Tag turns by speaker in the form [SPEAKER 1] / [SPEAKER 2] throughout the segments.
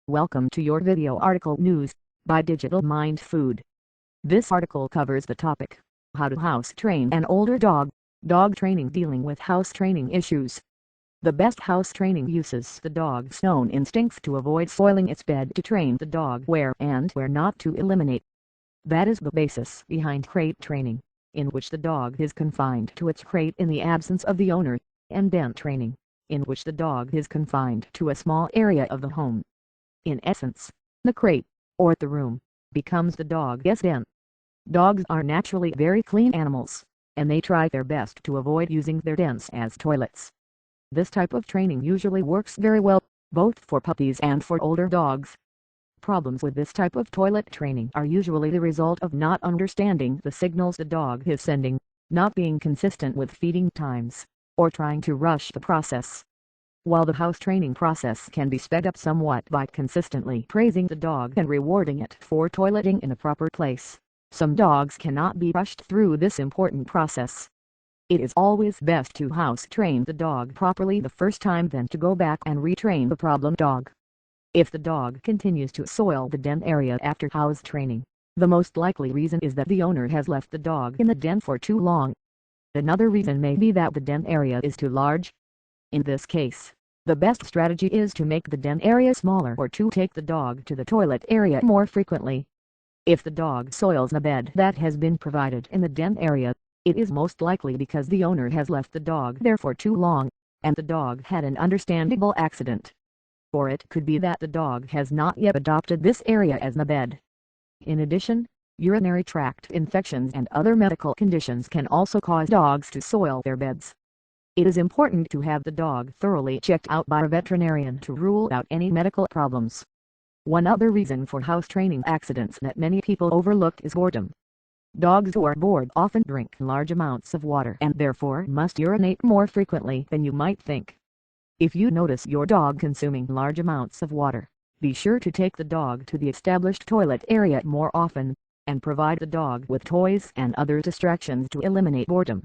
[SPEAKER 1] Welcome to your video article news by DigitalMindFood. This article covers the topic, how to house train an older dog, dog training dealing with house training issues. The best house training uses the dog's known instincts to avoid soiling its bed to train the dog where and where not to eliminate. That is the basis behind crate training, in which the dog is confined to its crate in the absence of the owner, and den training, in which the dog is confined to a small area of the home. In essence, the crate, or the room, becomes the dog's den. Dogs are naturally very clean animals, and they try their best to avoid using their dens as toilets. This type of training usually works very well, both for puppies and for older dogs. Problems with this type of toilet training are usually the result of not understanding the signals the dog is sending, not being consistent with feeding times, or trying to rush the process. While the house training process can be sped up somewhat by consistently praising the dog and rewarding it for toileting in a proper place, some dogs cannot be rushed through this important process. It is always best to house train the dog properly the first time, then to go back and retrain the problem dog. If the dog continues to soil the den area after house training, the most likely reason is that the owner has left the dog in the den for too long. Another reason may be that the den area is too large. In this case, the best strategy is to make the den area smaller or to take the dog to the toilet area more frequently. If the dog soils the bed that has been provided in the den area, it is most likely because the owner has left the dog there for too long, and the dog had an understandable accident. Or it could be that the dog has not yet adopted this area as the bed. In addition, urinary tract infections and other medical conditions can also cause dogs to soil their beds. It is important to have the dog thoroughly checked out by a veterinarian to rule out any medical problems. One other reason for house training accidents that many people overlook is boredom. Dogs who are bored often drink large amounts of water and therefore must urinate more frequently than you might think. If you notice your dog consuming large amounts of water, be sure to take the dog to the established toilet area more often, and provide the dog with toys and other distractions to eliminate boredom.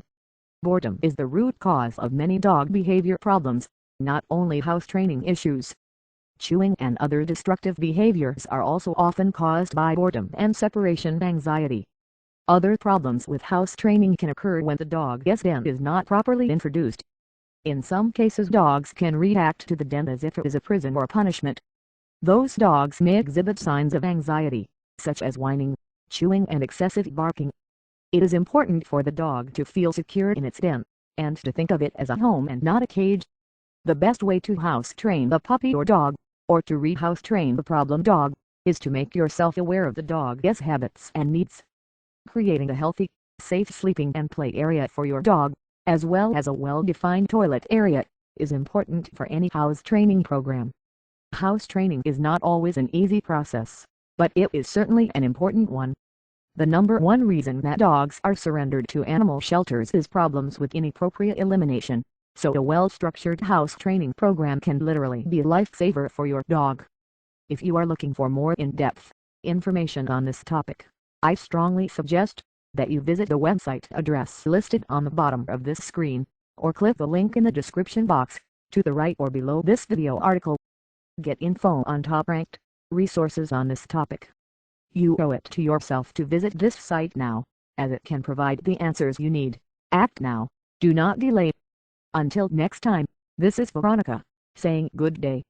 [SPEAKER 1] Boredom is the root cause of many dog behavior problems, not only house training issues. Chewing and other destructive behaviors are also often caused by boredom and separation anxiety. Other problems with house training can occur when the dog's den is not properly introduced. In some cases, dogs can react to the den as if it is a prison or punishment. Those dogs may exhibit signs of anxiety, such as whining, chewing and excessive barking. It is important for the dog to feel secure in its den, and to think of it as a home and not a cage. The best way to house train a puppy or dog, or to re-house train the problem dog, is to make yourself aware of the dog's habits and needs. Creating a healthy, safe sleeping and play area for your dog, as well as a well-defined toilet area, is important for any house training program. House training is not always an easy process, but it is certainly an important one. The number one reason that dogs are surrendered to animal shelters is problems with inappropriate elimination, so a well-structured house training program can literally be a lifesaver for your dog. If you are looking for more in-depth information on this topic, I strongly suggest that you visit the website address listed on the bottom of this screen, or click the link in the description box, to the right or below this video article. Get info on top-ranked resources on this topic. You owe it to yourself to visit this site now, as it can provide the answers you need. Act now, do not delay. Until next time, this is Veronica, saying good day.